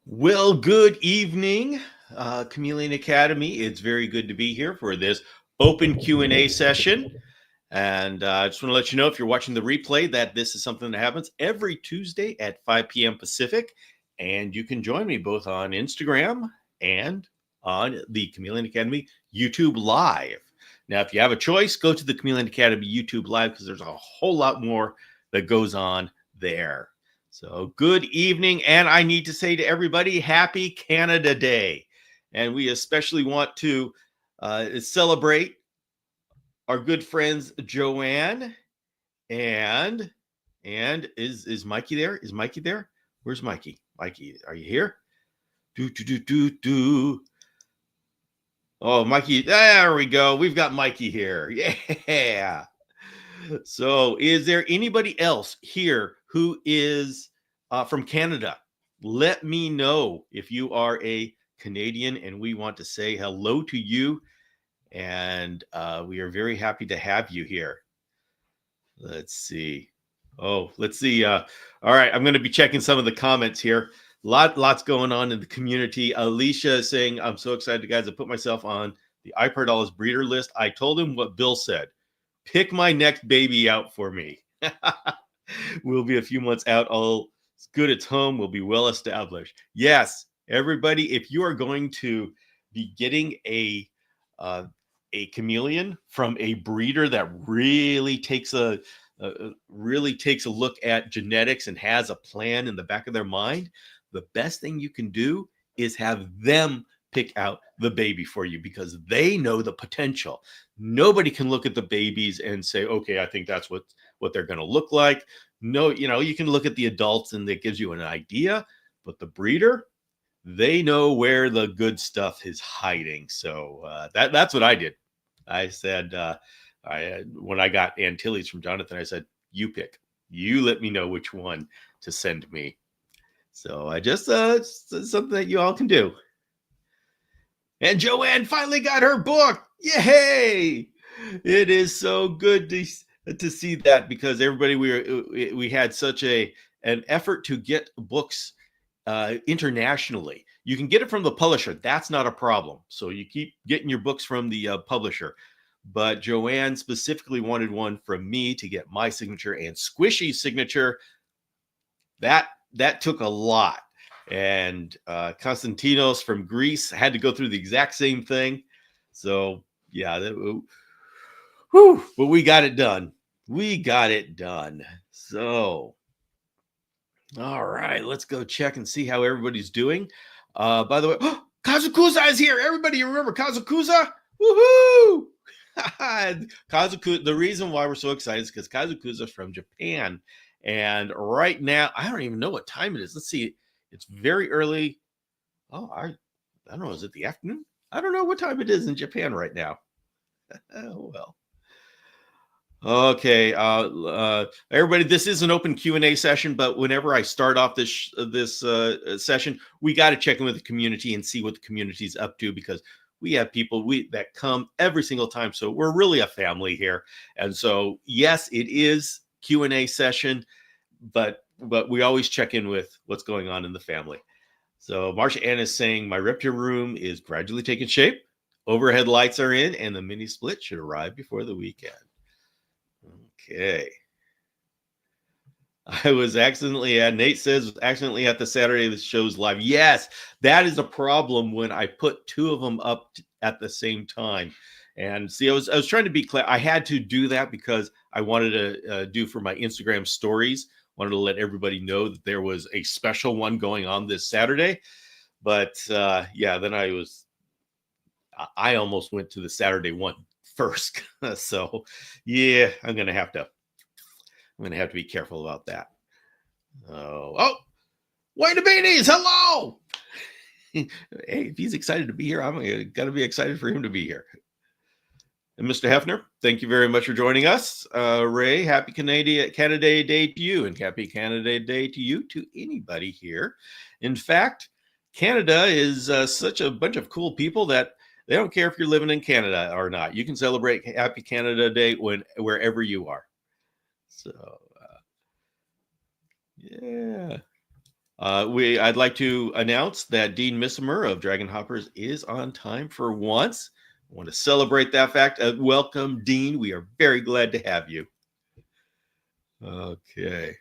Well, good evening, Chameleon Academy. It's very good to be here for this open Q&A session. And I just want to let you know, if you're watching the replay, that this is something that happens every Tuesday at 5 p.m. Pacific. And you can join me both on Instagram and on the Chameleon Academy YouTube Live. Now, if you have a choice, go to the Chameleon Academy YouTube Live because there's a whole lot more that goes on there. So good evening, and I need to say to everybody, happy Canada Day. And we especially want to celebrate our good friends Joanne and is Mikey there? Is Mikey there? Where's Mikey? Mikey, are you here? Do. Oh, Mikey, there we go. We've got Mikey here. Yeah. So, is there anybody else here who is from Canada? Let me know if you are a Canadian, and we want to say hello to you. And we are very happy to have you here. Let's see. Let's see. All right, I'm going to be checking some of the comments here. Lots going on in the community. Alicia is saying, "I'm so excited, guys. I put myself on the iPardolls breeder list. I told him what Bill said. Pick my next baby out for me. We'll be a few months out. All good at home. We'll be well established." Yes, everybody, if you are going to be getting a chameleon from a breeder that really takes a look at genetics and has a plan in the back of their mind, the best thing you can do is have them pick out the baby for you, because they know the potential. Nobody can look at the babies and say, okay, I think that's what they're going to look like. No, you can look at the adults and it gives you an idea, but the breeder, they know where the good stuff is hiding. So that's what I did. I said, when I got Antilles from Jonathan, I said, you pick. You let me know which one to send me. So I just something that you all can do. And Joanne finally got her book. Yay! It is so good to see that, because everybody, we had such an effort to get books internationally. You can get it from the publisher. That's not a problem. So you keep getting your books from the publisher. But Joanne specifically wanted one from me to get my signature and Squishy's signature. That took a lot. And Konstantinos from Greece had to go through the exact same thing. So yeah, but we got it done. So all right, let's go check and see how everybody's doing. By the way, Kazukuza is here. Everybody remember Kazukuza? Woohoo! Kazukuza, the reason why we're so excited is because Kazukuza is from Japan. And right now, I don't even know what time it is. Let's see. It's very early. Oh, I don't know. Is it the afternoon? I don't know what time it is in Japan right now. Oh, well. Okay, everybody, this is an open Q&A session, but whenever I start off this session, we got to check in with the community and see what the community's up to, because we have people that come every single time. So we're really a family here. And so, yes, it is Q&A session, but we always check in with what's going on in the family. So Marsha Ann is saying, my reptile room is gradually taking shape. Overhead lights are in, and the mini split should arrive before the weekend. Okay. Nate says, accidentally at the Saturday the show's live. Yes, that is a problem when I put two of them up at the same time. And see, I was trying to be clear. I had to do that because I wanted to do for my Instagram stories. Wanted to let everybody know that there was a special one going on this Saturday. But yeah, then I almost went to the Saturday one first. So yeah, I'm gonna have to be careful about that. Oh, Wayne Beanies, hello. Hey, if he's excited to be here, I'm gonna be excited for him to be here. And Mr. Hefner, thank you very much for joining us. Ray, happy Canada Day to you, and happy Canada Day to you, to anybody here. In fact, Canada is such a bunch of cool people that they don't care if you're living in Canada or not. You can celebrate Happy Canada Day wherever you are. So, yeah. I'd like to announce that Dean Missimer of Dragon Hoppers is on time for once. I want to celebrate that fact. Welcome, Dean. We are very glad to have you. Okay.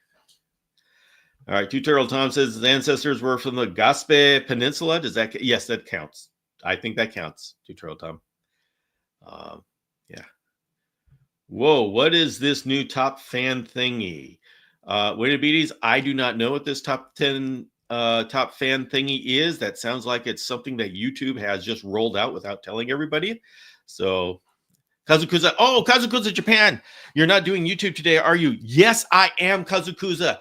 All right. Two Turtle Tom says his ancestors were from the Gaspe Peninsula. Does that? Yes, that counts. I think that counts. Two Turtle Tom. Yeah. Whoa, what is this new top fan thingy? Wait, Beaties, I do not know what this top 10 top fan thingy is. That sounds like it's something that YouTube has just rolled out without telling everybody. So, Kazukuza, oh, Kazukuza Japan, you're not doing YouTube today, are you? Yes, I am, Kazukuza.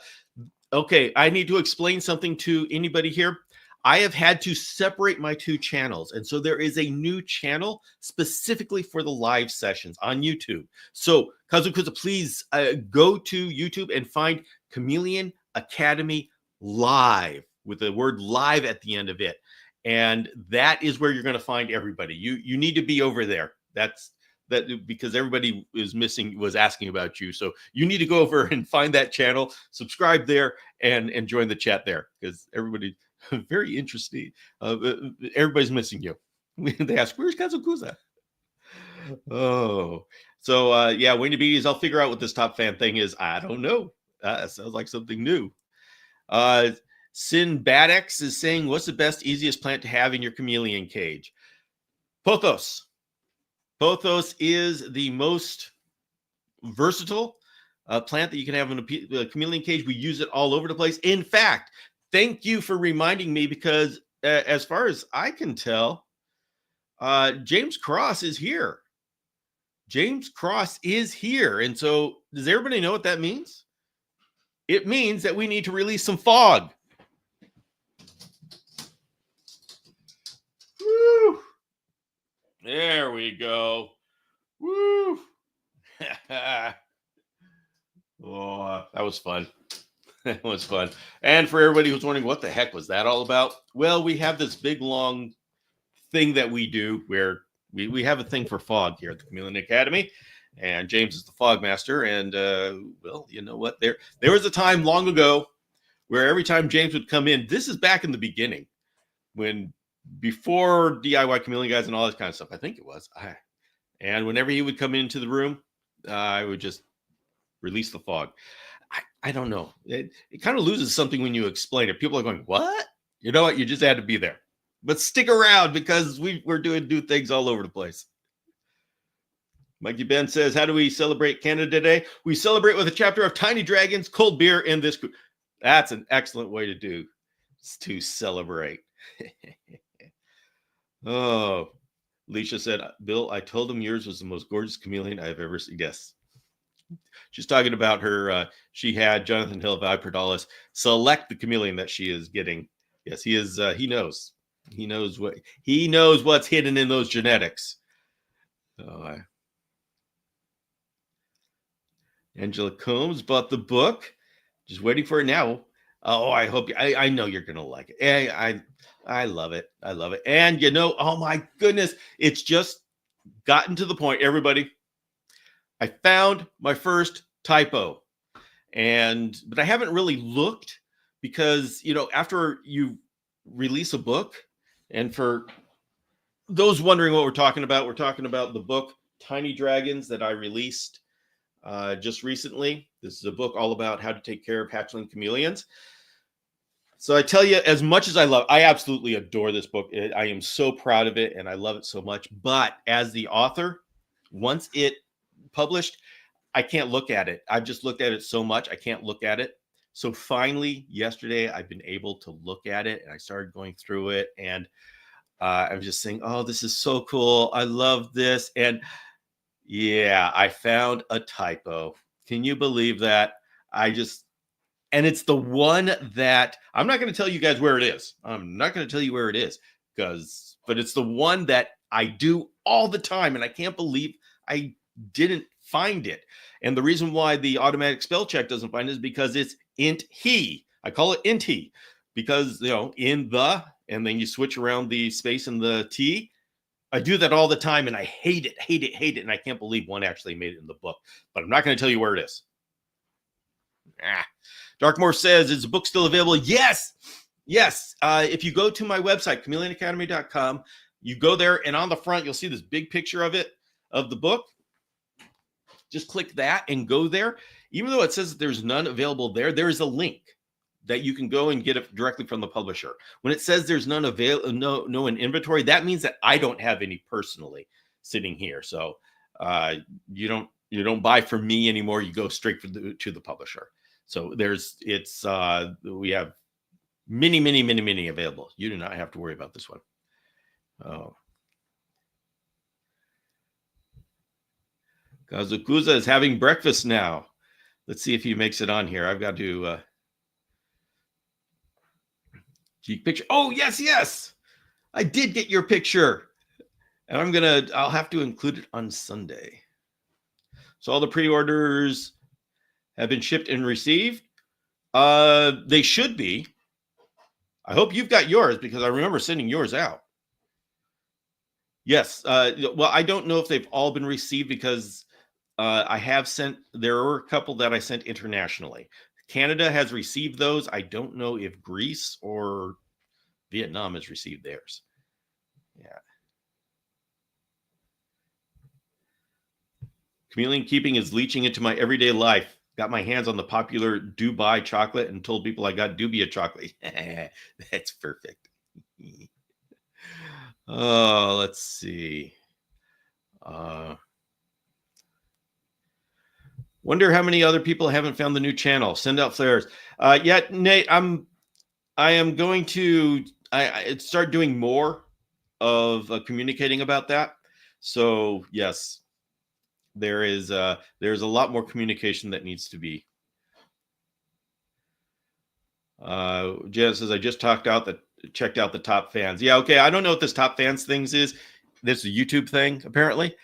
Okay, I need to explain something to anybody here. I have had to separate my two channels. And so there is a new channel specifically for the live sessions on YouTube. So, Kazukuza, please go to YouTube and find Chameleon Academy Live with the word live at the end of it. And that is where you're going to find everybody. You need to be over there. That's because everybody was asking about you. So you need to go over and find that channel, subscribe there, and join the chat there, because everybody very interesting. Everybody's missing you. They ask, where's Kazukuza? Oh, so yeah, Wayne Beatties, I'll figure out what this top fan thing is. I don't know. Sounds like something new. Sin Badex is saying, what's the best, easiest plant to have in your chameleon cage? Pothos. Pothos is the most versatile plant that you can have in a chameleon cage. We use it all over the place. In fact, thank you for reminding me, because as far as I can tell, James Cross is here. James Cross is here. And so does everybody know what that means? It means that we need to release some fog. Woo! There we go. Woo! Oh, that was fun. That was fun. And for everybody who's wondering what the heck was that all about, well, we have this big long thing that we do where we have a thing for fog here at the Chameleon Academy, and James is the fog master. And well, you know what? There was a time long ago where every time James would come in, this is back in the beginning, before DIY Chameleon guys and all this kind of stuff, I think it was. And whenever he would come into the room, I would just release the fog. I don't know. It kind of loses something when you explain it. People are going, what? You know what? You just had to be there. But stick around, because we're doing new things all over the place. Mikey Ben says, how do we celebrate Canada Day? We celebrate with a chapter of Tiny Dragons, cold beer, and this group. That's an excellent way to celebrate. Oh, Alicia said, Bill, I told him yours was the most gorgeous chameleon I've ever seen. Yes. She's talking about her. She had Jonathan Hill of Iperdalis select the chameleon that she is getting. Yes, he is. He knows. He knows what's hidden in those genetics. Oh, Angela Combs bought the book. Just waiting for it now. Oh, I hope I know you're gonna like it. I love it. I love it. And oh my goodness, it's just gotten to the point, everybody. I found my first typo, but I haven't really looked, because after you release a book, and for those wondering what we're talking about the book Tiny Dragons that I released just recently. This is a book all about how to take care of hatchling chameleons. So I tell you, as much as I absolutely adore this book. I am so proud of it, and I love it so much. But as the author, once it published, I can't look at it. I've just looked at it so much, I can't look at it. So finally, yesterday, I've been able to look at it, and I started going through it, and I was just saying, oh, this is so cool. I love this. And yeah, I found a typo. Can you believe that? And it's the one that I'm not going to tell you guys where it is. I'm not going to tell you where it is, but it's the one that I do all the time, and I can't believe I didn't find it. And the reason why the automatic spell check doesn't find it is because it's int he. I call it int he because, in the, and then you switch around the space in the T. I do that all the time, and I hate it. And I can't believe one actually made it in the book, but I'm not going to tell you where it is. Darkmore says, is the book still available? Yes. Yes. If you go to my website, chameleonacademy.com, you go there, and on the front, you'll see this big picture of it, of the book. Just click that and go there. Even though it says that there's none available there, there is a link that you can go and get it directly from the publisher. When it says there's none available, no in inventory, that means that I don't have any personally sitting here. So you don't buy from me anymore. You go straight to the publisher. So we have many available. You do not have to worry about this one. Oh. Kazukuza is having breakfast now. Let's see if he makes it on here. I've got to picture. Oh, yes. I did get your picture. And I'll have to include it on Sunday. So all the pre-orders have been shipped and received. They should be. I hope you've got yours, because I remember sending yours out. Yes. Well, I don't know if they've all been received, because there were a couple that I sent internationally. Canada has received those. I don't know if Greece or Vietnam has received theirs. Yeah. Chameleon keeping is leaching into my everyday life. Got my hands on the popular Dubai chocolate and told people I got Dubia chocolate. That's perfect. Oh, let's see. Wonder how many other people haven't found the new channel. Send out flares. Nate, I am going to start doing more of communicating about that. So yes, there's a lot more communication that needs to be. Jenna says, I just checked out the top fans. Yeah, okay. I don't know what this top fans things is. This is a YouTube thing, apparently.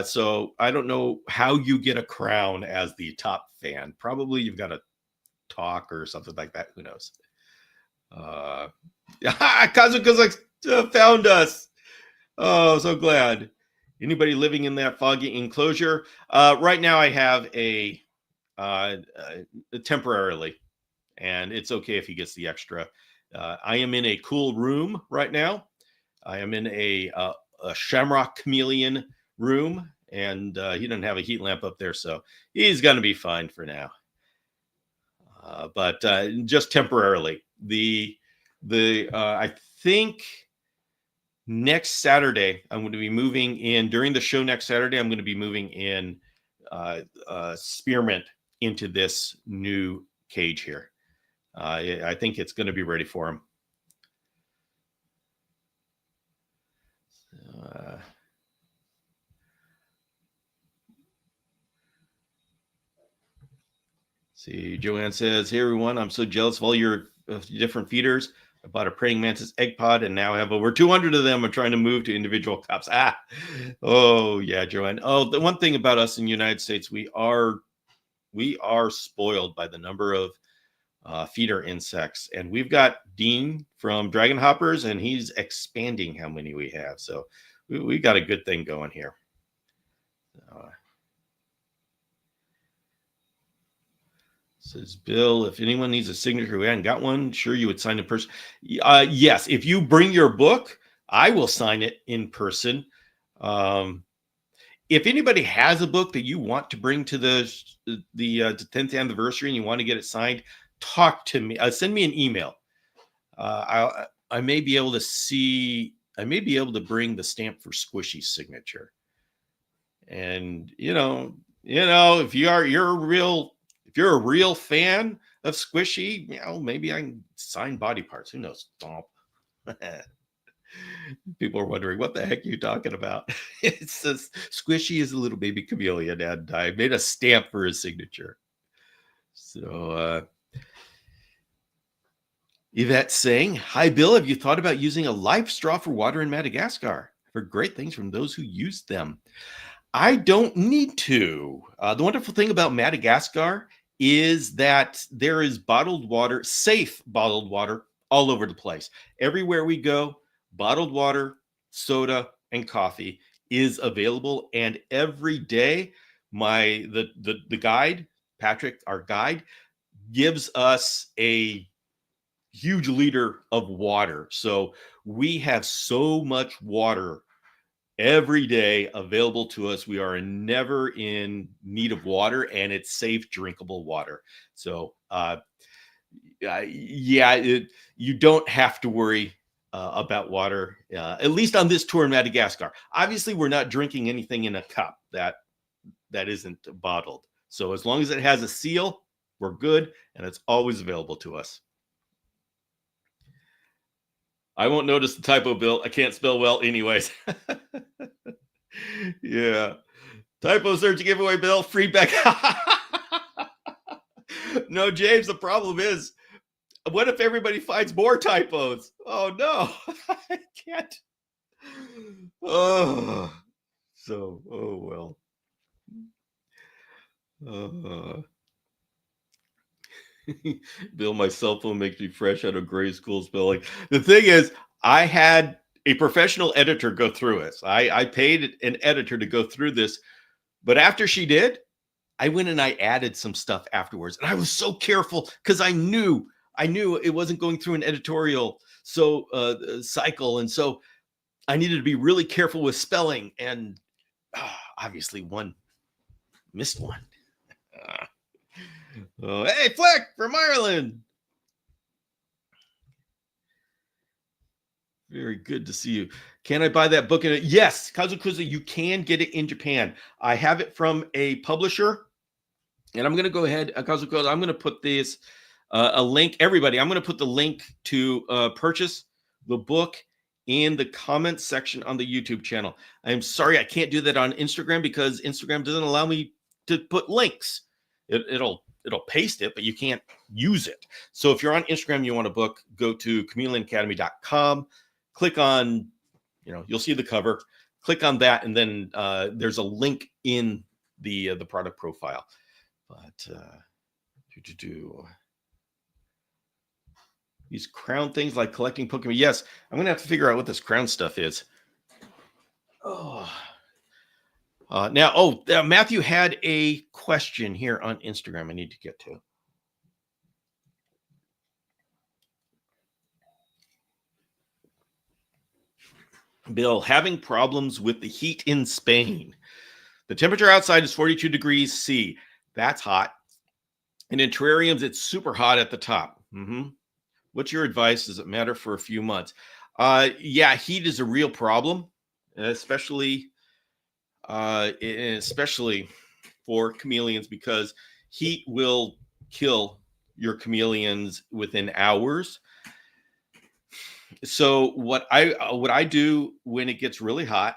So I don't know how you get a crown as the top fan. Probably you've got to talk or something like that. Who knows? Kazuka's found us. Oh, so glad. Anybody living in that foggy enclosure? Right now I have a temporarily, and it's okay if he gets the extra. I am in a cool room right now. I am in a Shamrock Chameleon room, and he doesn't have a heat lamp up there, so he's going to be fine for now. But just temporarily. I think next Saturday I'm going to be moving in. During the show next Saturday, I'm going to be moving in Spearmint into this new cage here. I think it's going to be ready for him. See, Joanne says, hey, everyone, I'm so jealous of all your different feeders. I bought a praying mantis egg pod and now I have over 200 of them. I'm trying to move to individual cups. Oh, yeah, Joanne. Oh, the one thing about us in the United States, we are spoiled by the number of feeder insects. And we've got Dean from Dragon Hoppers, and he's expanding how many we have. So we got a good thing going here. Says Bill, if anyone needs a signature who hadn't got one, sure you would sign in person. Yes, if you bring your book, I will sign it in person. If anybody has a book that you want to bring to the 10th anniversary and you want to get it signed, talk to me. Send me an email. I may be able to bring the stamp for Squishy's signature. And if you're a real fan of Squishy, maybe I can sign body parts. Who knows? Stomp. People are wondering, what the heck are you talking about? It says Squishy is a little baby chameleon, and I made a stamp for his signature. So, Yvette saying, hi, Bill. Have you thought about using a life straw for water in Madagascar? I've heard great things from those who use them. I don't need to. The wonderful thing about Madagascar is that there is safe bottled water all over the place. Everywhere we go, bottled water, soda, and coffee is available. And every day, the guide, Patrick, our guide, gives us a huge liter of water. So we have so much water every day available to us. We are never in need of water, and it's safe, drinkable water. So, you don't have to worry about water, at least on this tour in Madagascar. Obviously, we're not drinking anything in a cup that isn't bottled. So as long as it has a seal, we're good, and it's always available to us. I won't notice the typo, Bill. I can't spell well anyways. Yeah. Typo search giveaway, Bill. Free back. No, James, the problem is, what if everybody finds more typos? Oh, no. I can't. Oh, well. Bill, my cell phone makes me fresh out of grade school spelling. The thing is, I had a professional editor go through it. I paid an editor to go through this, but after she did, I went and I added some stuff afterwards, and I was so careful because I knew it wasn't going through an editorial cycle, and so I needed to be really careful with spelling. And obviously, one missed one. Hey, Fleck from Ireland. Very good to see you. Can I buy that book in it? Yes, Kazukuza, you can get it in Japan. I have it from a publisher, and I'm going to go ahead, Kazukuza, I'm going to put this a link. Everybody, I'm going to put the link to purchase the book in the comments section on the YouTube channel. I'm sorry I can't do that on Instagram because Instagram doesn't allow me to put links. It'll paste it, but you can't use it. So if you're on Instagram, you want a book, go to chameleonacademy.com, click on, you'll see the cover, click on that, and then there's a link in the product profile. But these crown things like collecting Pokemon. Yes, I'm gonna have to figure out what this crown stuff is. Matthew had a question here on Instagram I need to get to. Bill, having problems with the heat in Spain. The temperature outside is 42 degrees C. That's hot. And in terrariums, it's super hot at the top. What's your advice? Does it matter for a few months? Heat is a real problem, especially for chameleons, because heat will kill your chameleons within hours. So what I do when it gets really hot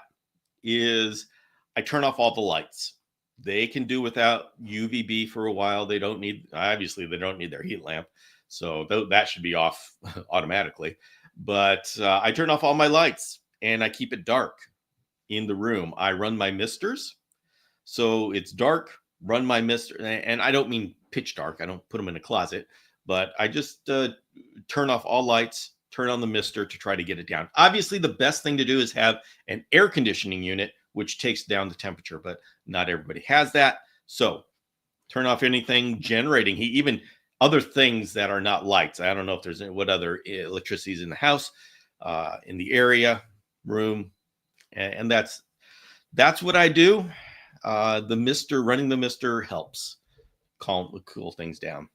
is I turn off all the lights. They can do without UVB for a while. They don't need their heat lamp. So that should be off automatically. But I turn off all my lights and I keep it dark in the room. I run my misters. So it's dark, run my mister. And I don't mean pitch dark. I don't put them in a closet, but I just turn off all lights, turn on the mister to try to get it down. Obviously, the best thing to do is have an air conditioning unit, which takes down the temperature, but not everybody has that. So turn off anything generating heat, even other things that are not lights. I don't know if there's what other electricity is in the house, in the area, room. And that's what I do. Running the mister helps cool things down.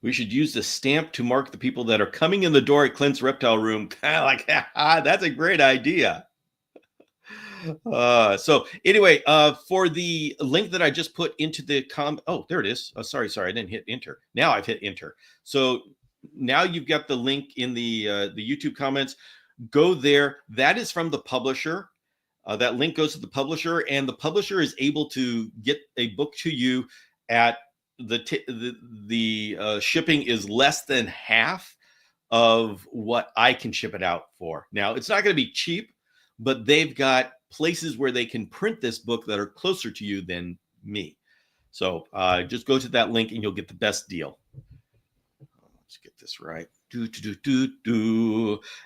We should use the stamp to mark the people that are coming in the door at Clint's Reptile Room. Kind of like, that's a great idea. So anyway, for the link that I just put into the there it is. Oh, sorry, I didn't hit enter. Now I've hit enter. So now you've got the link in the YouTube comments. Go there. That is from the publisher. That link goes to the publisher, and the publisher is able to get a book to you at the shipping is less than half of what I can ship it out for. Now, it's not going to be cheap, but they've got places where they can print this book that are closer to you than me. So just go to that link and you'll get the best deal. Let's get this right.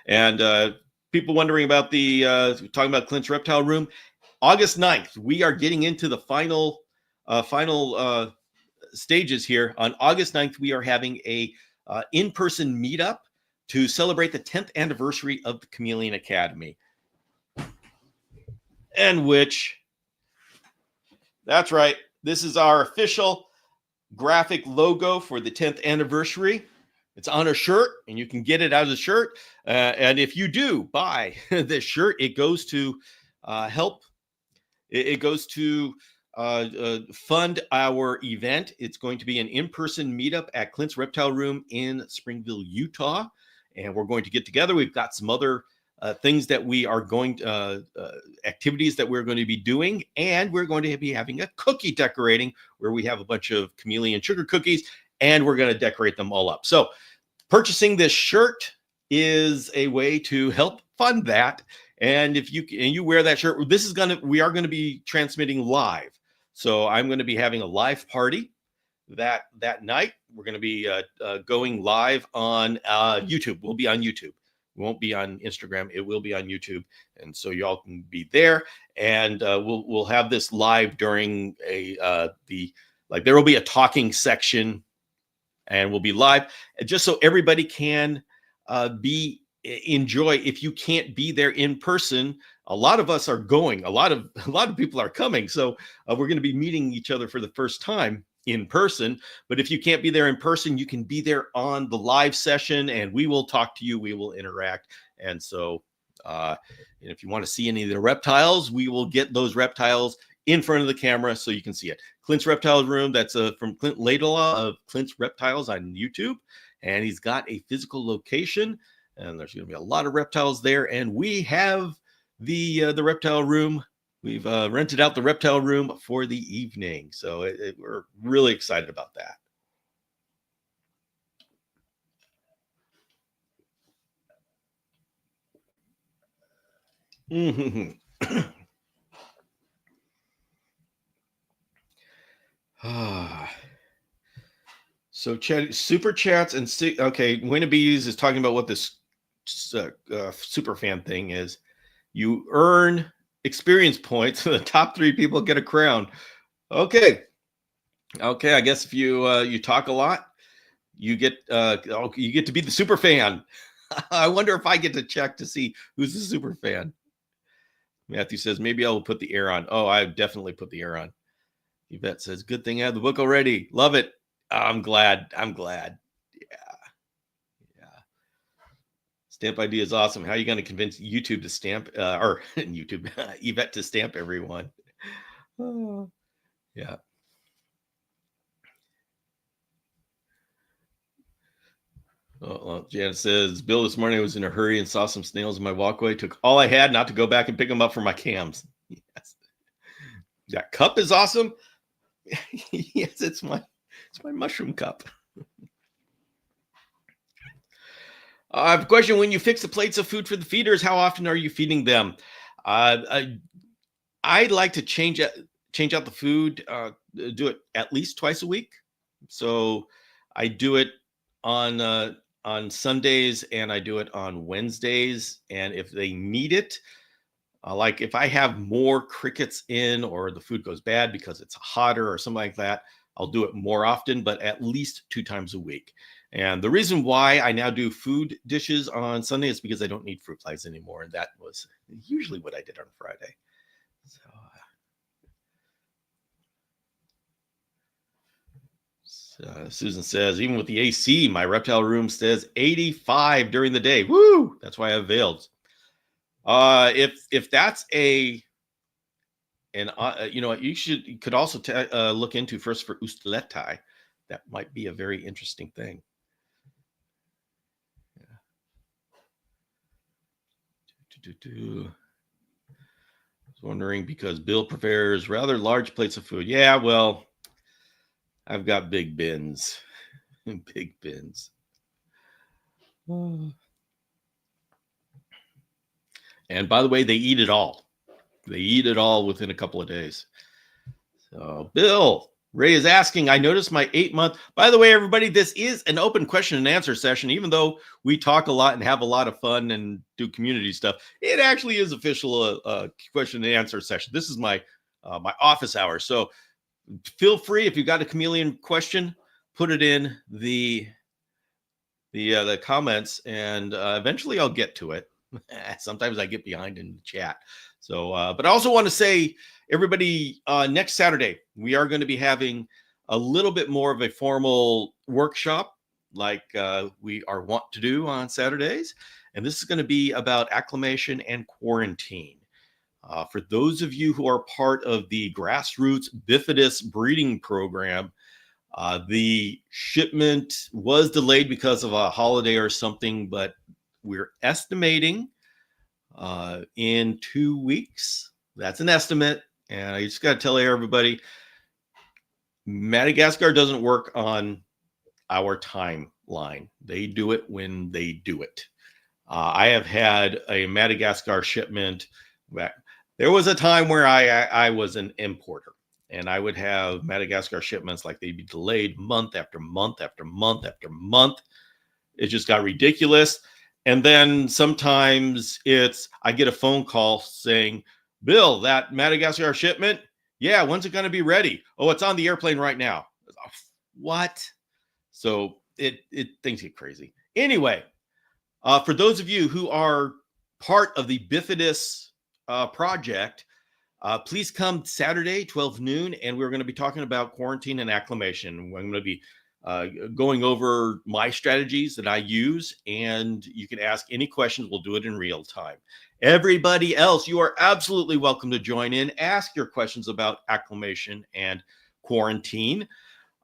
And people wondering about talking about Clint's Reptile Room. August 9th, we are getting into the final stages here. On August 9th, we are having a in-person meetup to celebrate the 10th anniversary of the Chameleon Academy. And which, that's right, this is our official graphic logo for the 10th anniversary. It's on a shirt, and you can get it out of the shirt. And if you do buy this shirt, it goes to help. It goes to fund our event. It's going to be an in-person meetup at Clint's Reptile Room in Springville, Utah. And we're going to get together. We've got some other things that we are going to, activities that we're going to be doing. And we're going to be having a cookie decorating where we have a bunch of chameleon sugar cookies, and we're going to decorate them all up. So purchasing this shirt is a way to help fund that. And if you wear that shirt, we are going to be transmitting live. So I'm going to be having a live party that night. We're going to be going live on YouTube. We'll be on YouTube. We won't be on Instagram. It will be on YouTube. And so y'all can be there. And we'll have this live during there will be a talking section, and we'll be live just so everybody can enjoy. If you can't be there in person, a lot of us are going. A lot of people are coming. So we're going to be meeting each other for the first time in person. But if you can't be there in person, you can be there on the live session, and we will talk to you. We will interact. And so if you want to see any of the reptiles, we will get those reptiles in front of the camera so you can see it. Clint's Reptile Room, that's from Clint Laidlaw of Clint's Reptiles on YouTube. And he's got a physical location, and there's going to be a lot of reptiles there. And we have the reptile room. We've rented out the reptile room for the evening. So we're really excited about that. So super chats and okay, Winnabees is talking about what this super fan thing is. You earn experience points. The top 3 people get a crown. Okay. I guess if you talk a lot, you get to be the super fan. I wonder if I get to check to see who's the super fan. Matthew says maybe I will put the air on. Oh, I definitely put the air on. Yvette says good thing I have the book already. Love it. I'm glad. Yeah. Stamp ID is awesome. How are you going to convince YouTube to stamp or YouTube Yvette to stamp everyone? Oh, yeah. Janet says, Bill, this morning I was in a hurry and saw some snails in my walkway. Took all I had not to go back and pick them up for my cams. Yes. That cup is awesome. Yes, it's my mushroom cup. I have a question. When you fix the plates of food for the feeders, how often are you feeding them? I like to change out the food, do it at least twice a week. So I do it on Sundays and I do it on Wednesdays. And if they need it, like if I have more crickets in or the food goes bad because it's hotter or something like that, I'll do it more often, but at least 2 times a week. And the reason why I now do food dishes on Sunday is because I don't need fruit flies anymore. And that was usually what I did on Friday. So Susan says, even with the AC, my reptile room says 85 during the day. Woo! That's why I have veils. If that's you could also look into first for Ustletai. That might be a very interesting thing. I was wondering because Bill prefers rather large plates of food. Yeah, well, I've got big bins. Big bins. And by the way, they eat it all. They eat it all within a couple of days. So, Bill, Ray is asking, I noticed my 8-month. By the way, everybody, this is an open question and answer session. Even though we talk a lot and have a lot of fun and do community stuff, it actually is official question and answer session. This is my my office hours. So feel free, if you've got a chameleon question, put it in the comments, and eventually I'll get to it. Sometimes I get behind in the chat. So, but I also want to say, everybody, next Saturday, we are going to be having a little bit more of a formal workshop like we are wont to do on Saturdays. And this is going to be about acclimation and quarantine. For those of you who are part of the grassroots bifidus breeding program, the shipment was delayed because of a holiday or something, but we're estimating in 2 weeks. That's an estimate. And I just got to tell everybody, Madagascar doesn't work on our timeline. They do it when they do it. I have had a Madagascar shipment back. There was a time where I was an importer, and I would have Madagascar shipments like they'd be delayed month after month after month after month. It just got ridiculous. And then sometimes I get a phone call saying, Bill, that Madagascar shipment, yeah, when's it going to be ready? Oh, it's on the airplane right now. What? So things get crazy. Anyway, for those of you who are part of the Bifidus project, please come Saturday, 12 noon, and we're going to be talking about quarantine and acclimation. I'm going to be going over my strategies that I use, and you can ask any questions. We'll do it in real time. Everybody else, you are absolutely welcome to join in. Ask your questions about acclimation and quarantine.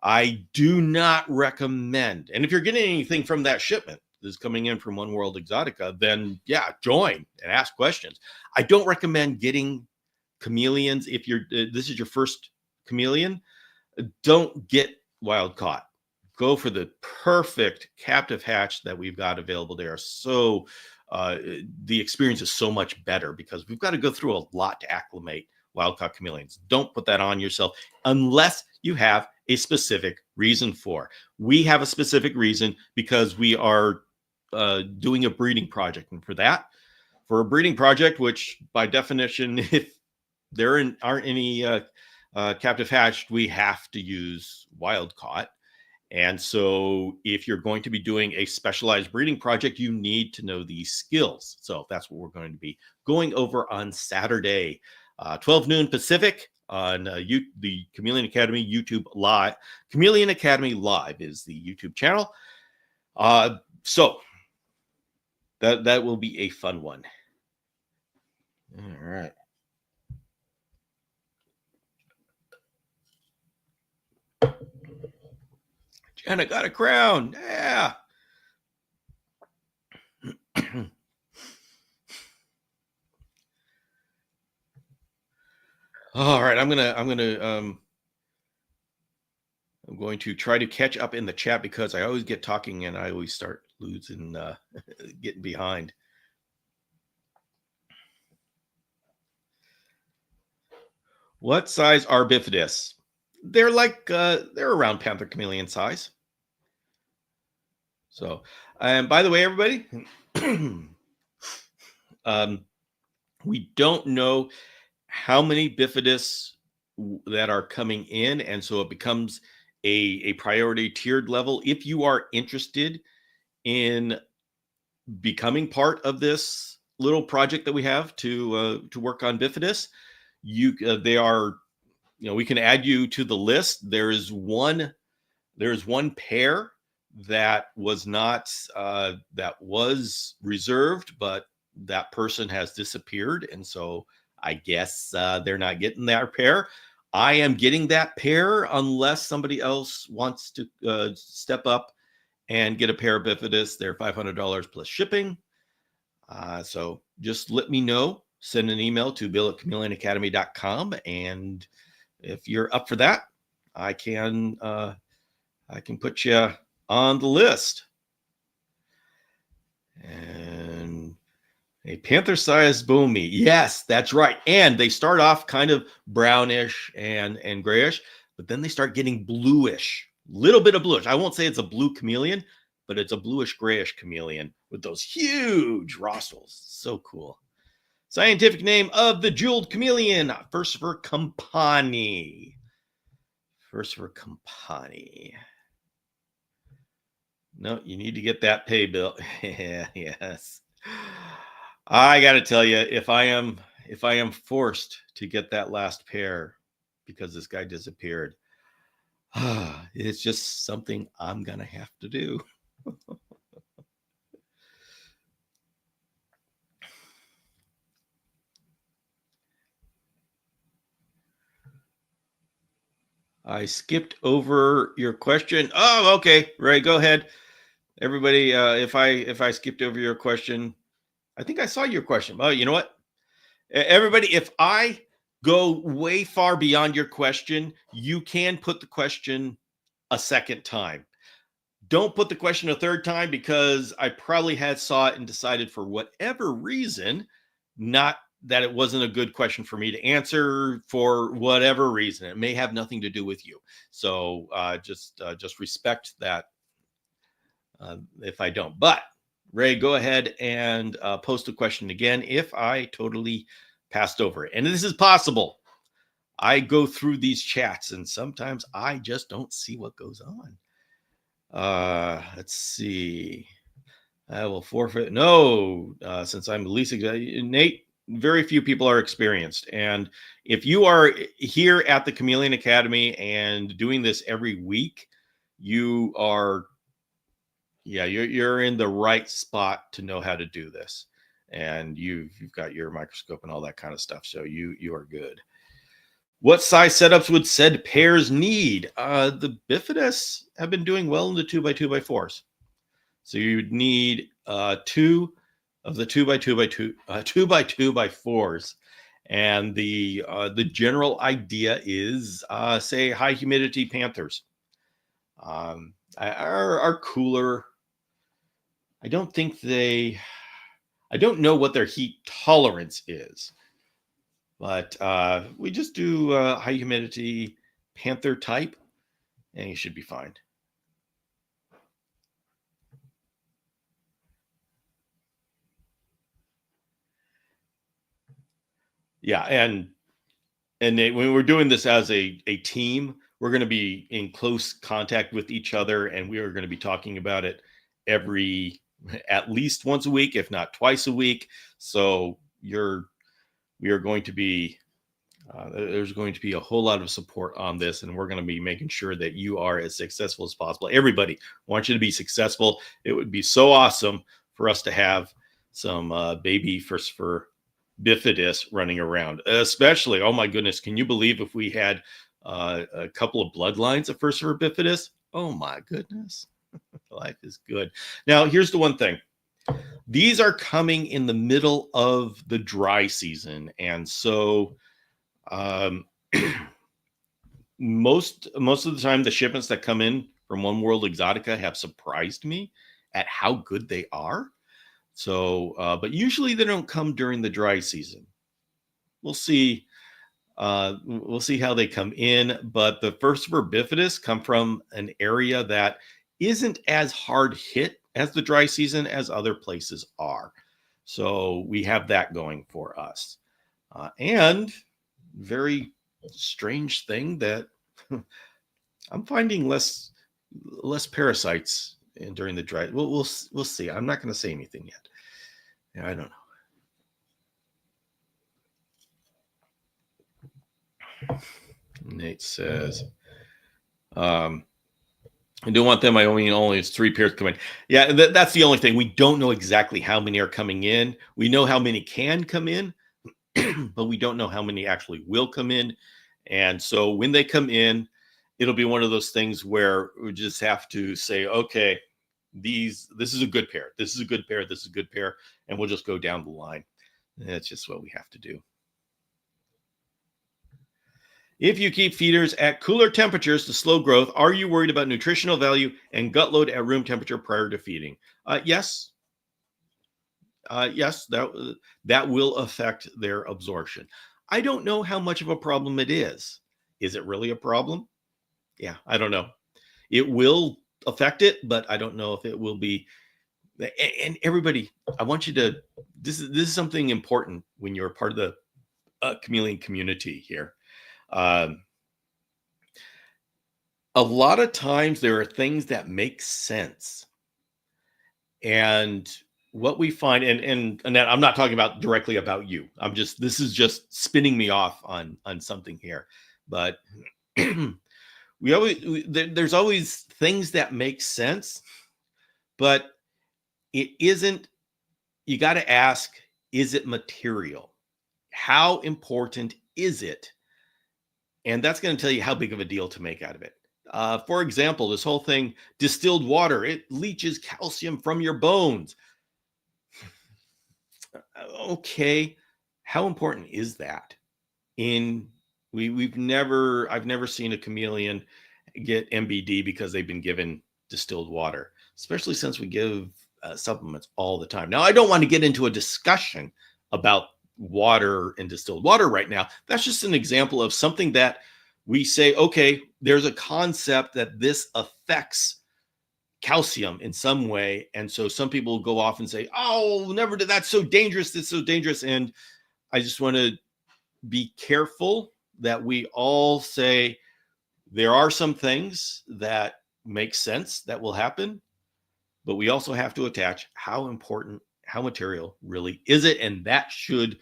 I do not recommend, and if you're getting anything from that shipment that's coming in from One World Exotica, then yeah, join and ask questions. I don't recommend getting chameleons if this is your first chameleon. Don't get wild caught. Go for the perfect captive hatch that we've got available. They are so the experience is so much better because we've got to go through a lot to acclimate wild-caught chameleons. Don't put that on yourself unless you have a specific reason for. We have a specific reason because we are doing a breeding project. And for a breeding project, which by definition, if there aren't any captive hatched, we have to use wild-caught. And so if you're going to be doing a specialized breeding project, you need to know these skills. So that's what we're going to be going over on Saturday, 12 noon Pacific on the Chameleon Academy YouTube Live. Chameleon Academy Live is the YouTube channel. So that will be a fun one. All right. Jenna got a crown. Yeah. All right, I'm going to try to catch up in the chat because I always get talking and I always start losing, getting behind. What size are bifidus? They're they're around panther chameleon size. So, and by the way, everybody, we don't know how many bifidus that are coming in, and so it becomes a priority tiered level. If you are interested in becoming part of this little project that we have to work on bifidus, we can add you to the list. There's one pair that was not that was reserved, but that person has disappeared, and so I guess they're not getting that pair. I am getting that pair unless somebody else wants to step up and get a pair of bifidus. They're $500 plus shipping. So just let me know. Send an email to bill@chameleonacademy.com, and if you're up for that, I can put you on the list. And a panther-sized boomy. Yes, that's right. And they start off kind of brownish and grayish, but then they start getting bluish. Little bit of bluish. I won't say it's a blue chameleon, but it's a bluish grayish chameleon with those huge rosters. So cool. Scientific name of the jeweled chameleon, Furcifer campani. First for Compani. No, you need to get that pay bill. Yeah, yes. I got to tell you, if I am forced to get that last pair because this guy disappeared, it's just something I'm gonna have to do. I skipped over your question. Oh, okay. Ray, go ahead. Everybody, if I skipped over your question, I think I saw your question. Oh, you know what? Everybody, if I go way far beyond your question, you can put the question a second time. Don't put the question a third time because I probably had saw it and decided for whatever reason, not that it wasn't a good question for me to answer for whatever reason. It may have nothing to do with you. So just respect that if I don't. But Ray, go ahead and post a question again if I totally passed over it. And this is possible. I go through these chats and sometimes I just don't see what goes on. Let's see. I will forfeit. No, since I'm the least Nate, very few people are experienced. And if you are here at the Chameleon Academy and doing this every week, you are, yeah, you're in the right spot to know how to do this. And you've got your microscope and all that kind of stuff. So you are good. What size setups would said pairs need? The Bifidus have been doing well in the 2x2x4s. So you'd need 2 of the 2x2x2, 2x2x4s. And the general idea is, say, high humidity Panthers. Are cooler. I don't know what their heat tolerance is. But we just do high humidity Panther type, and you should be fine. Yeah, and when we're doing this as a team, we're going to be in close contact with each other, and we are going to be talking about it at least once a week, if not twice a week. So we are going to be there's going to be a whole lot of support on this, and we're going to be making sure that you are as successful as possible. Everybody wants you to be successful. It would be so awesome for us to have some baby first for bifidus running around, especially, oh my goodness, can you believe if we had a couple of bloodlines of first for bifidus? Oh my goodness, life is good. Now, here's the one thing. These are coming in the middle of the dry season, and so most of the time the shipments that come in from One World Exotica have surprised me at how good they are. So but usually they don't come during the dry season. We'll see how they come in, but the first bifidus come from an area that isn't as hard hit as the dry season as other places are. So we have that going for us. And very strange thing that I'm finding less parasites during the dry. We'll see. I'm not going to say anything yet. Yeah, I don't know. Nate says, I don't want them. I only it's 3 pairs coming. Yeah, that's the only thing. We don't know exactly how many are coming in. We know how many can come in, but we don't know how many actually will come in. And so when they come in, it'll be one of those things where we just have to say, okay, this is a good pair. This is a good pair. This is a good pair. And we'll just go down the line. That's just what we have to do. If you keep feeders at cooler temperatures to slow growth, are you worried about nutritional value and gut load at room temperature prior to feeding? Yes. Yes, that will affect their absorption. I don't know how much of a problem it is. Is it really a problem? Yeah, I don't know. It will affect it, but I don't know if it will be. And everybody, I want you to. This is something important when you're part of the chameleon community here. A lot of times there are things that make sense. And what we find, and Annette, I'm not talking about directly about you. This is just spinning me off on something here. But there's always things that make sense, but it isn't. You got to ask, is it material? How important is it? And that's going to tell you how big of a deal to make out of it. For example, this whole thing, distilled water, it leaches calcium from your bones. Okay, how important is that? I've never seen a chameleon get MBD because they've been given distilled water, especially since we give supplements all the time. Now, I don't want to get into a discussion about water and distilled water right now. That's just an example of something that we say, okay, there's a concept that this affects calcium in some way. And so some people go off and say, oh, never did, that's so dangerous. It's so dangerous. And I just want to be careful that we all say there are some things that make sense that will happen, but we also have to attach how important, how material really is it. And that should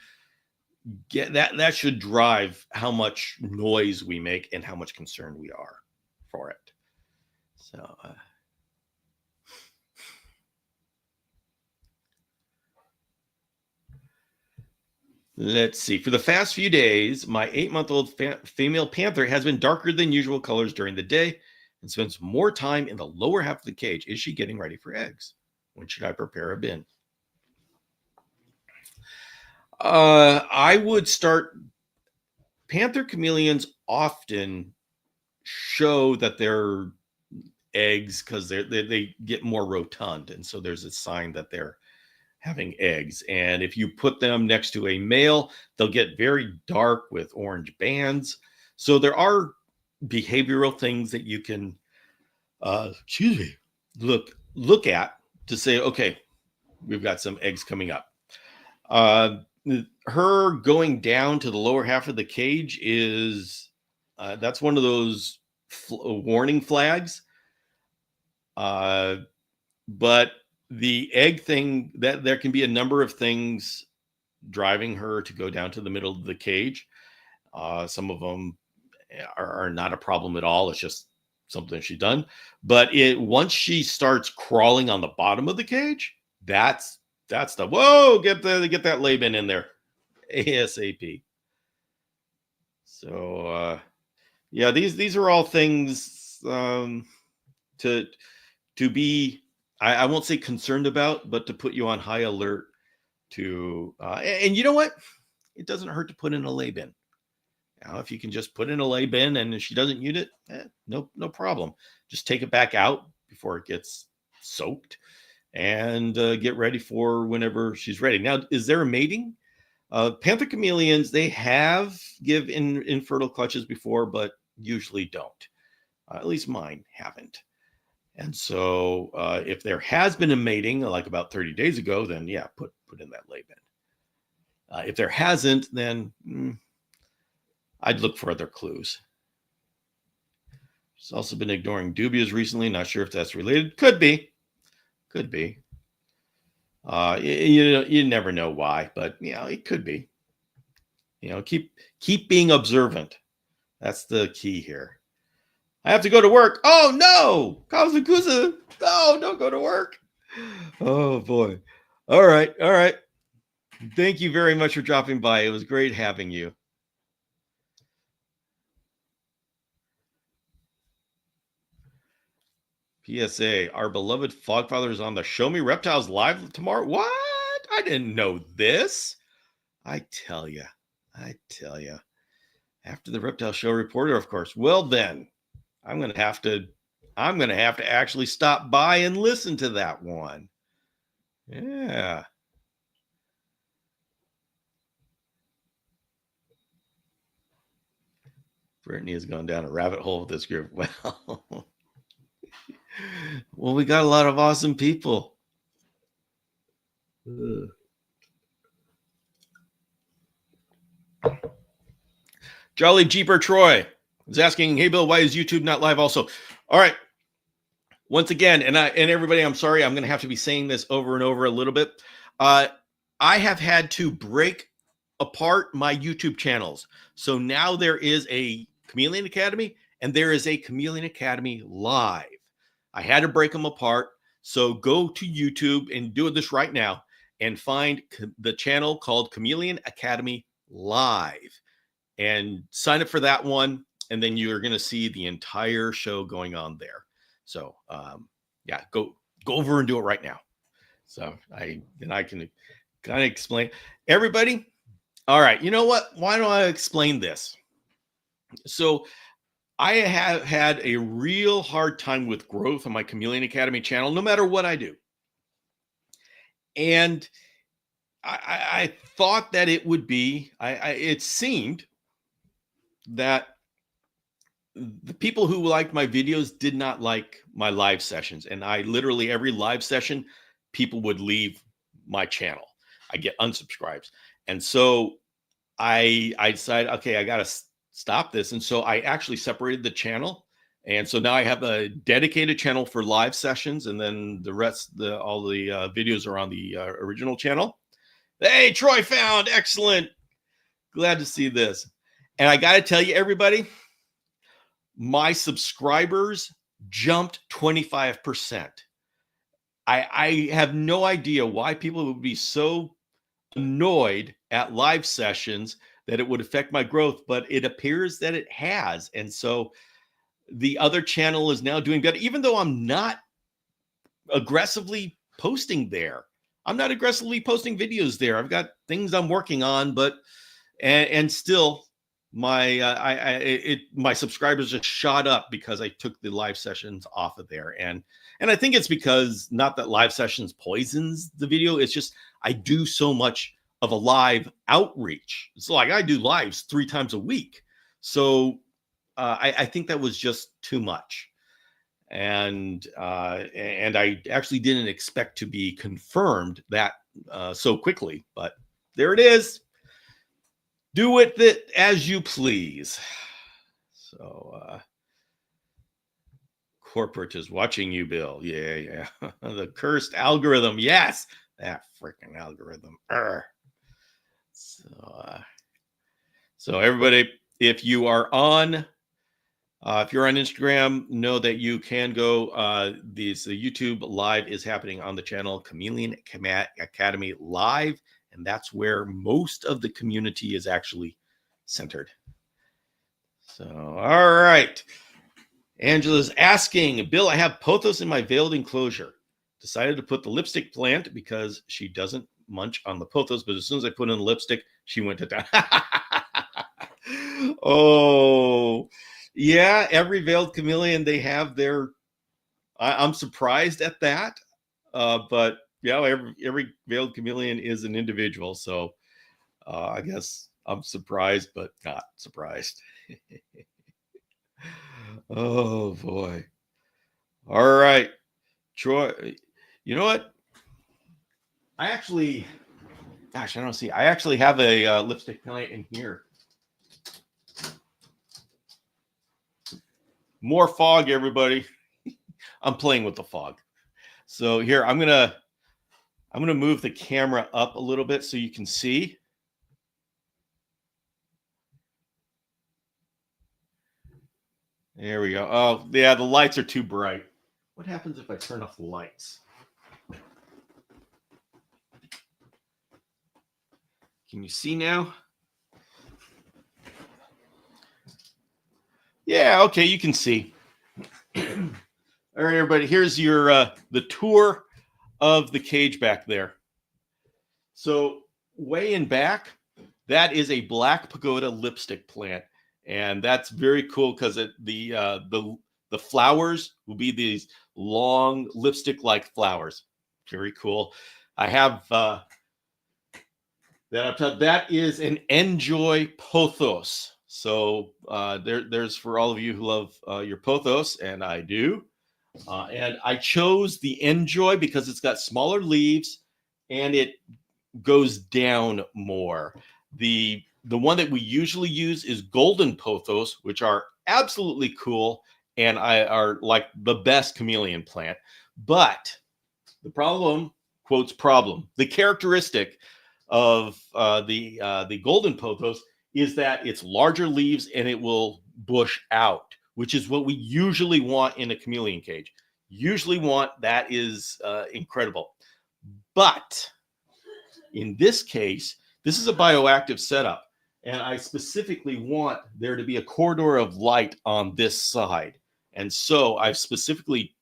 drive how much noise we make and how much concerned we are for it. So, let's see. For the past few days, my 8-month-old female panther has been darker than usual colors during the day and spends more time in the lower half of the cage. Is she getting ready for eggs? When should I prepare a bin? I would start. Panther chameleons often show that they're eggs because they get more rotund, and so there's a sign that they're having eggs. And if you put them next to a male, they'll get very dark with orange bands. So there are behavioral things that you can look at to say, okay, we've got some eggs coming up. Her going down to the lower half of the cage is that's one of those warning flags. But the egg thing, that there can be a number of things driving her to go down to the middle of the cage. Some of them are not a problem at all. It's just something she's done. But once she starts crawling on the bottom of the cage, that's the whoa, get that lay bin in there ASAP. So yeah, these are all things to be, I won't say concerned about, but to put you on high alert to and you know what? It doesn't hurt to put in a lay bin. Now, if you can just put in a lay bin and if she doesn't use it, no problem. Just take it back out before it gets soaked and get ready for whenever she's ready. Now, is there a mating? Panther chameleons, they have give infertile clutches before, but usually don't. At least mine haven't. And so if there has been a mating, like about 30 days ago, then yeah, put in that lay bin. If there hasn't, then I'd look for other clues. She's also been ignoring dubias recently. Not sure if that's related. Could be. You never know why, but it could be. Keep being observant. That's the key here. I have to go to work. Oh no, Kazukusa. No, don't go to work. Oh boy. All right. Thank you very much for dropping by. It was great having you. PSA, our beloved Fogfather is on the Show Me Reptiles live tomorrow. What? I didn't know this. I tell you. After the Reptile Show reporter, of course. Well then, I'm gonna have to actually stop by and listen to that one. Yeah. Brittany has gone down a rabbit hole with this group. Well, we got a lot of awesome people. Jolly Jeeper Troy. It's asking, hey, Bill, why is YouTube not live also? All right. Once again, and everybody, I'm sorry, I'm going to have to be saying this over and over a little bit. I have had to break apart my YouTube channels. So now there is a Chameleon Academy and there is a Chameleon Academy Live. I had to break them apart. So go to YouTube and do this right now and find the channel called Chameleon Academy Live and sign up for that one. And then you're going to see the entire show going on there. So yeah, go over and do it right now. So I can kind of explain everybody. All right, you know what? Why don't I explain this? So I have had a real hard time with growth on my Chameleon Academy channel, no matter what I do. And I thought that it would be, it seemed that the people who liked my videos did not like my live sessions. And I literally, every live session, people would leave my channel. I get unsubscribes. And so I decided, okay, I got to stop this. And so I actually separated the channel. And so now I have a dedicated channel for live sessions. And then the rest, all the videos are on the original channel. Hey, Troy found, excellent. Glad to see this. And I got to tell you, everybody, my subscribers jumped 25%. I have no idea why people would be so annoyed at live sessions that it would affect my growth, but it appears that it has. And so the other channel is now doing better, even though I'm not aggressively posting there. I'm not aggressively posting videos there. I've got things I'm working on, but and still my my subscribers just shot up because I took the live sessions off of there. And I think it's because, not that live sessions poisons the video, it's just I do so much of a live outreach. It's like I do lives 3 times a week. So I think that was just too much. And I actually didn't expect to be confirmed that so quickly, but there it is. Do with it as you please. So corporate is watching you, Bill. Yeah. The cursed algorithm. Yes, that freaking algorithm. So everybody, if you're on Instagram, know that you can go. The YouTube Live is happening on the channel Chameleon Academy Live, and that's where most of the community is actually centered. So, all right. Angela's asking, Bill, I have pothos in my veiled enclosure. Decided to put the lipstick plant because she doesn't munch on the pothos, but as soon as I put in the lipstick, she went to town. Oh, yeah. Every veiled chameleon, they have their, I'm surprised at that. But yeah, every veiled chameleon is an individual. So I guess I'm surprised, but not surprised. Oh boy. All right, Troy, you know what? I actually have a lipstick plant in here. More fog, everybody. I'm playing with the fog. So here, I'm gonna move the camera up a little bit so you can see. There we go. Oh, yeah, the lights are too bright. What happens if I turn off the lights? Can you see now? Yeah, okay, you can see. All right, everybody, here's your the tour of the cage back there. So way in back, that is a black pagoda lipstick plant, and that's very cool because the flowers will be these long lipstick-like flowers. Very cool. I have that is an Enjoy pothos. So there's for all of you who love your pothos, and I do. And I chose the Enjoy because it's got smaller leaves and it goes down more. The the one that we usually use is golden pothos, which are absolutely cool and are like the best chameleon plant. But the problem, quotes problem, the characteristic of the golden pothos is that it's larger leaves and it will bush out, which is what we usually want in a chameleon cage. Usually want that is incredible. But in this case, this is a bioactive setup. And I specifically want there to be a corridor of light on this side. And so I've specifically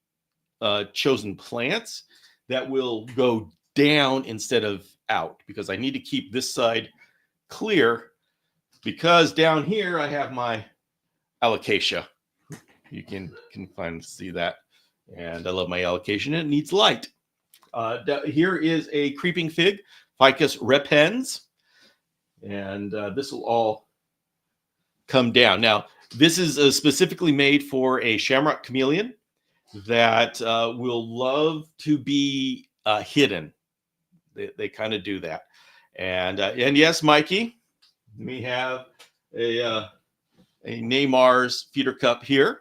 chosen plants that will go down instead of out, because I need to keep this side clear, because down here I have my alocasia. You can finally see that. And I love my alocasia. It needs light. Here is a creeping fig, Ficus repens. And this will all come down. Now, this is specifically made for a shamrock chameleon that will love to be hidden. They kind of do that. And yes, Mikey, we have a Neymar's feeder cup here.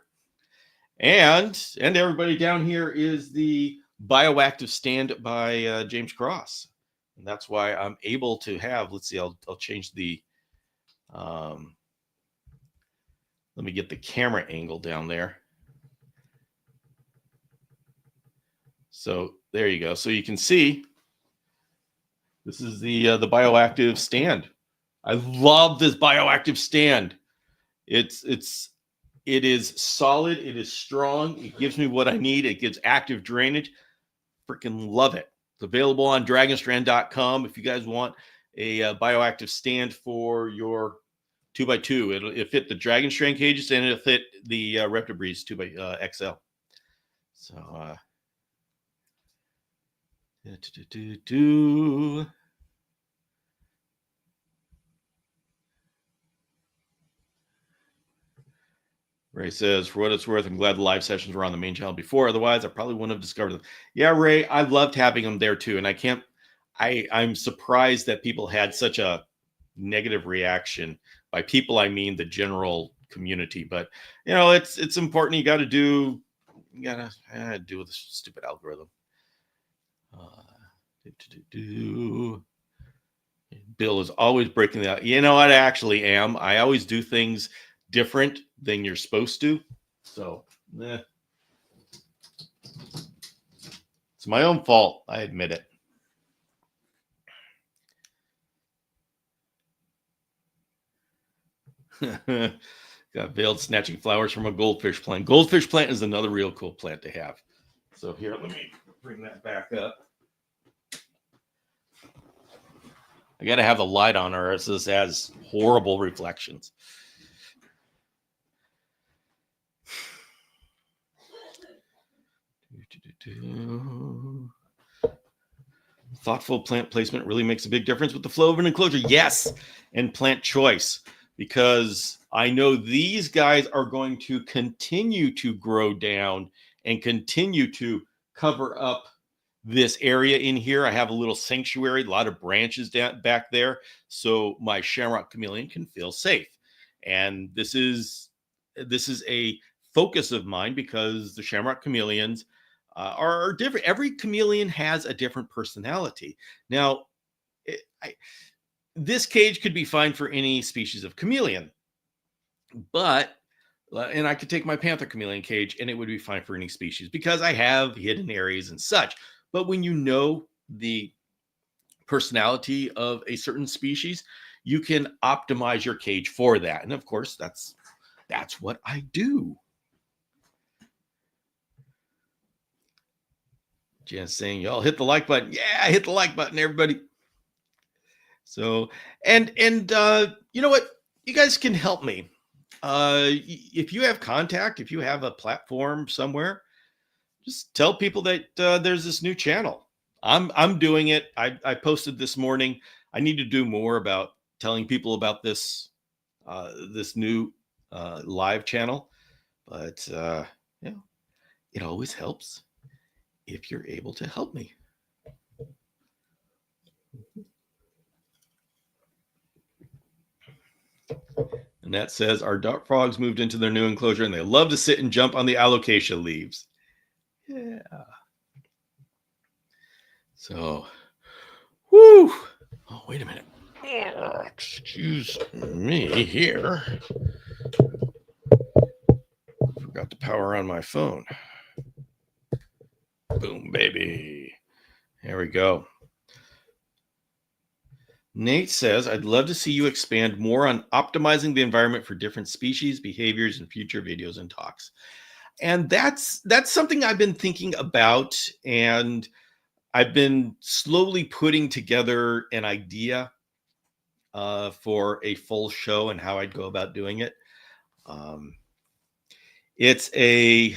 And everybody down here is the bioactive stand by James Cross. And that's why I'm able to have, let's see, I'll change the, let me get the camera angle down there. So there you go. So you can see, this is the bioactive stand. I love this bioactive stand. It is solid. It is strong. It gives me what I need. It gives active drainage. Freaking love it. It's available on dragonstrand.com. If you guys want a bioactive stand for your 2x2, it'll fit the Dragonstrand cages and it'll fit the Reptibreeze 2x XL. So, Ray says, for what it's worth, I'm glad the live sessions were on the main channel before. Otherwise, I probably wouldn't have discovered them. Yeah, Ray, I loved having them there too. And I'm surprised that people had such a negative reaction. By people, I mean the general community. But, it's important. You got to deal with this stupid algorithm. Bill is always breaking that. I actually am. I always do things different than you're supposed to. So, it's my own fault. I admit it. Got veiled snatching flowers from a goldfish plant. Goldfish plant is another real cool plant to have. So here, let me bring that back up. I got to have the light on, or else this has horrible reflections. Thoughtful plant placement really makes a big difference with the flow of an enclosure. Yes, and plant choice, because I know these guys are going to continue to grow down and continue to cover up this area in here. I have a little sanctuary, a lot of branches back there, so my shamrock chameleon can feel safe. And this is a focus of mine, because the shamrock chameleons are different. Every chameleon has a different personality. Now, this cage could be fine for any species of chameleon, and I could take my panther chameleon cage and it would be fine for any species, because I have hidden areas and such. But when you know the personality of a certain species, you can optimize your cage for that. And of course, that's what I do. Jen's saying, y'all hit the like button. Yeah, hit the like button, everybody. So, and you know what? You guys can help me. If you have contact, if you have a platform somewhere, just tell people that there's this new channel. I'm doing it. I posted this morning. I need to do more about telling people about this this new live channel. But it always helps if you're able to help me. Annette says, our duck frogs moved into their new enclosure and they love to sit and jump on the alocasia leaves. Yeah. So, whoo. Oh, wait a minute. Excuse me here. Forgot to power on my phone. Boom, baby. There we go. Nate says, I'd love to see you expand more on optimizing the environment for different species, behaviors, in future videos and talks. And that's something I've been thinking about, and I've been slowly putting together an idea for a full show and how I'd go about doing it. It's a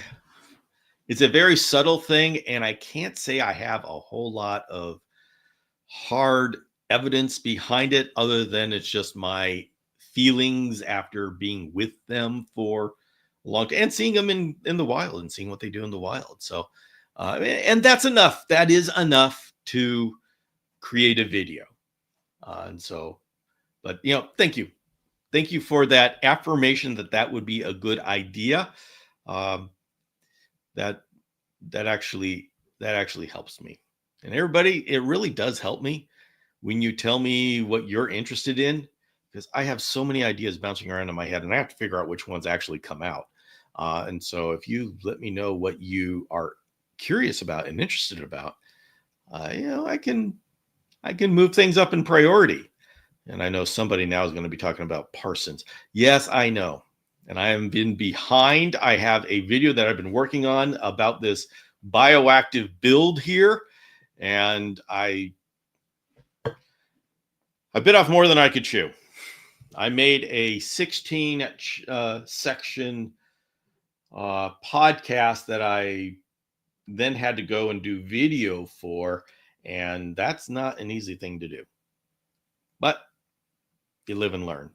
very subtle thing, and I can't say I have a whole lot of hard evidence behind it other than it's just my feelings after being with them for a long time and seeing them in the wild and seeing what they do in the wild. So, and that's enough. That is enough to create a video. And so, but thank you. Thank you for that affirmation that would be a good idea. That actually helps me. And everybody, it really does help me when you tell me what you're interested in, because I have so many ideas bouncing around in my head and I have to figure out which ones actually come out. And so if you let me know what you are curious about and interested about, I can move things up in priority. And I know somebody now is going to be talking about Parsons. Yes, I know. And I have been behind. I have a video that I've been working on about this bioactive build here. And I bit off more than I could chew. I made a 16 section podcast that I then had to go and do video for. And that's not an easy thing to do. But you live and learn.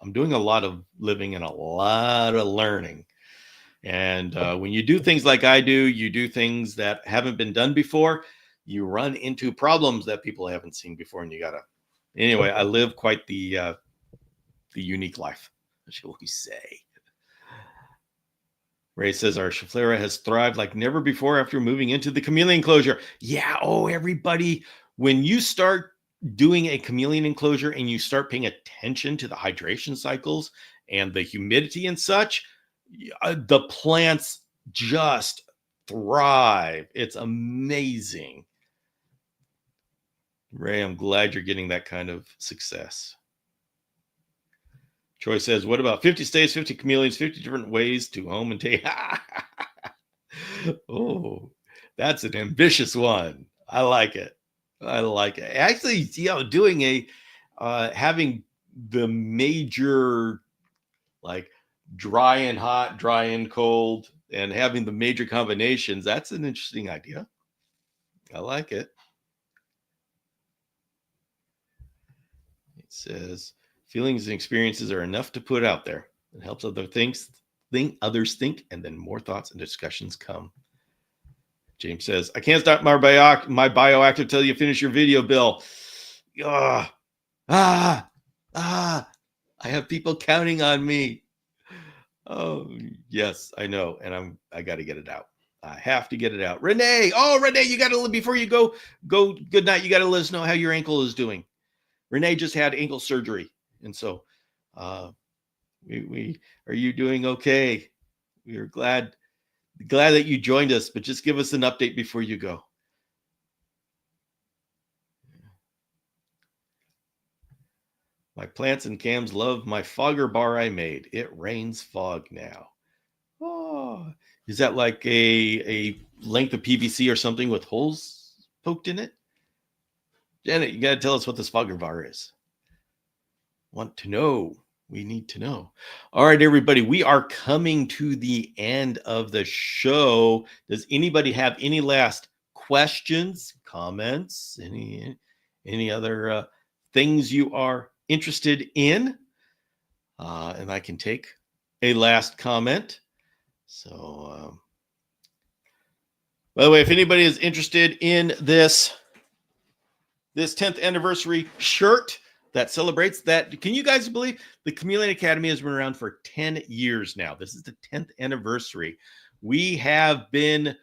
I'm doing a lot of living and a lot of learning. And when you do things like I do, you do things that haven't been done before, you run into problems that people haven't seen before. And you got to, anyway, I live quite the unique life, shall we say. Ray says, our Schefflera has thrived like never before after moving into the chameleon enclosure. Yeah. Oh, everybody, when you start doing a chameleon enclosure and you start paying attention to the hydration cycles and the humidity and such, the plants just thrive. It's amazing. Ray, I'm glad you're getting that kind of success. Troy says, what about 50 stays, 50 chameleons, 50 different ways to home and take? Oh, that's an ambitious one. I like it. Actually, doing having the major, like, dry and hot, dry and cold, and having the major combinations, that's an interesting idea. I like it. It says, feelings and experiences are enough to put out there. It helps others think, and then more thoughts and discussions come. James says, I can't start my bioactive till you finish your video, Bill. I have people counting on me. Oh, yes, I know. And I got to get it out. I have to get it out. Renee. Oh, Renee, you got to, before you go good night. You got to let us know how your ankle is doing. Renee just had ankle surgery. And so, are you doing okay? We are glad that you joined us, but just give us an update before you go. My plants and cams love my fogger bar I made. It rains fog now. Oh, is that like a length of PVC or something with holes poked in it? Janet, you got to tell us what this fogger bar is. Want to know. We need to know. All right, everybody, we are coming to the end of the show. Does anybody have any last questions, comments, any other things you are interested in? And I can take a last comment. So, by the way, if anybody is interested in this 10th anniversary shirt that celebrates that. Can you guys believe the Chameleon Academy has been around for 10 years now? This is the 10th anniversary. We have been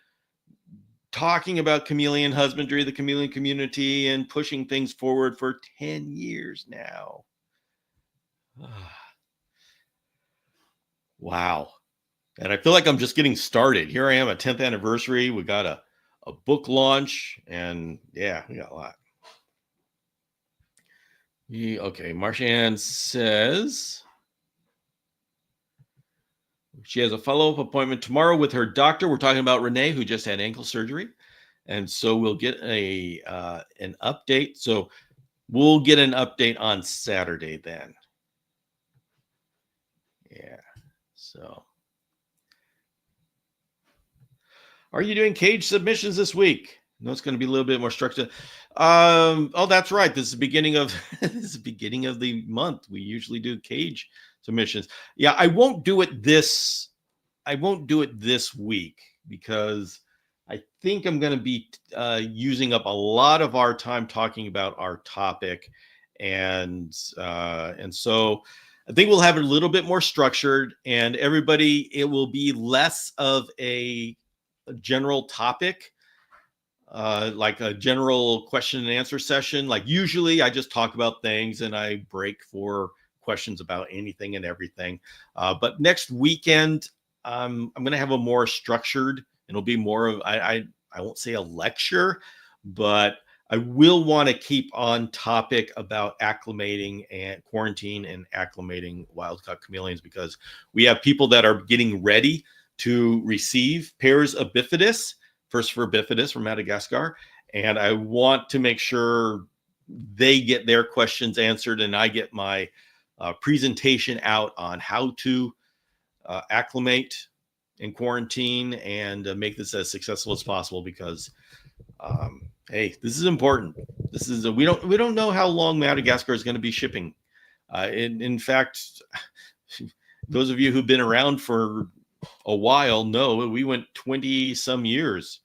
talking about chameleon husbandry, the chameleon community, and pushing things forward for 10 years now. Wow. And I feel like I'm just getting started. Here I am at 10th anniversary. We got a book launch, and yeah, we got a lot. Okay, Marshann says she has a follow-up appointment tomorrow with her doctor. We're talking about Renee, who just had ankle surgery. And so we'll get an update. So we'll get an update on Saturday then. Yeah. So are you doing cage submissions this week? No, it's going to be a little bit more structured. Oh, that's right. This is the beginning of the month. We usually do cage submissions. Yeah, I won't do it this week because I think I'm going to be using up a lot of our time talking about our topic, and so I think we'll have it a little bit more structured, and everybody, it will be less of a general topic, like a general question and answer session. Like usually I just talk about things and I break for questions about anything and everything. But next weekend, I'm going to have a more structured, it'll be more of, I won't say a lecture, but I will want to keep on topic about acclimating and quarantine and acclimating wild-caught chameleons, because we have people that are getting ready to receive pairs of bifidus, first for bifidus from Madagascar. And I want to make sure they get their questions answered and I get my presentation out on how to acclimate in quarantine and make this as successful as possible, because hey, this is important. This is we don't know how long Madagascar is going to be shipping. In fact, those of you who've been around for a while know we went 20 some years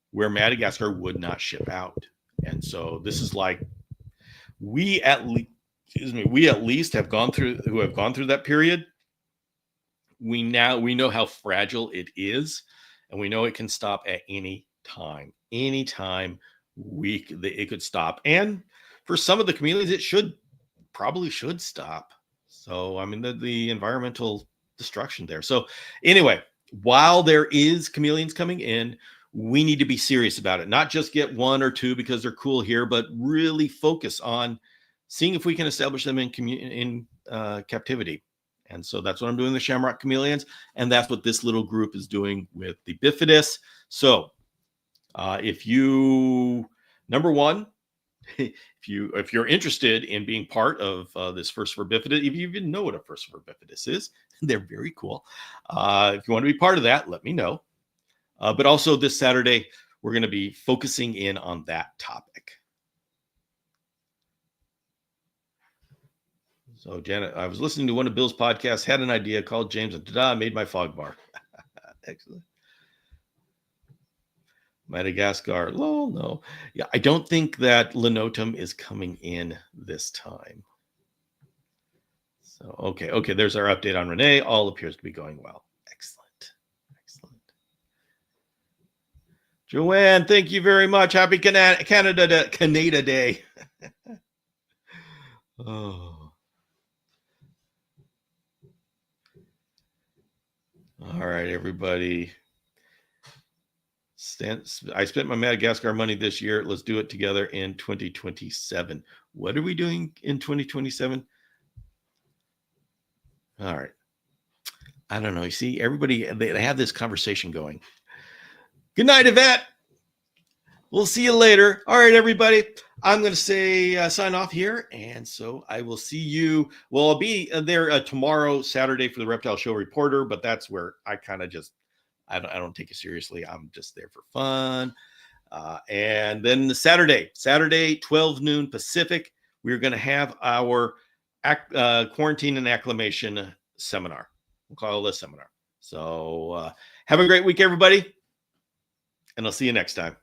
where Madagascar would not ship out. And so this is like, we at least have gone through that period. We know how fragile it is, and we know it can stop at any time. Anytime it could stop. And for some of the chameleons, it probably should stop. So, I mean, the environmental destruction there. So anyway, while there is chameleons coming in, we need to be serious about it. Not just get one or two because they're cool here, but really focus on seeing if we can establish them in captivity. And so that's what I'm doing with the Shamrock Chameleons, and that's what this little group is doing with the Bifidus. So if you, number one, if you're interested in being part of this First for Bifidus, if you even know what a First for Bifidus is, they're very cool. If you want to be part of that, let me know. But also this Saturday, we're going to be focusing in on that topic. So Janet, I was listening to one of Bill's podcasts, had an idea, called James, and ta-da, made my fog bar. Excellent. Madagascar, lol, no. Yeah, I don't think that Lenotum is coming in this time. So, okay, there's our update on Renee. All appears to be going well. Excellent. Joanne, thank you very much. Happy Canada Day. Oh. All right, everybody. I spent my Madagascar money this year. Let's do it together in 2027. What are we doing in 2027? All right. I don't know. You see, everybody, they have this conversation going. Good night, Yvette. We'll see you later. All right, everybody. I'm going to say sign off here. And so I will see you. Well, I'll be there tomorrow, Saturday, for the Reptile Show Reporter. But that's where I kind of just, I don't take it seriously. I'm just there for fun. And then the Saturday, 12 noon Pacific, we're going to have our quarantine and acclimation seminar. We'll call it a seminar. So have a great week, everybody. And I'll see you next time.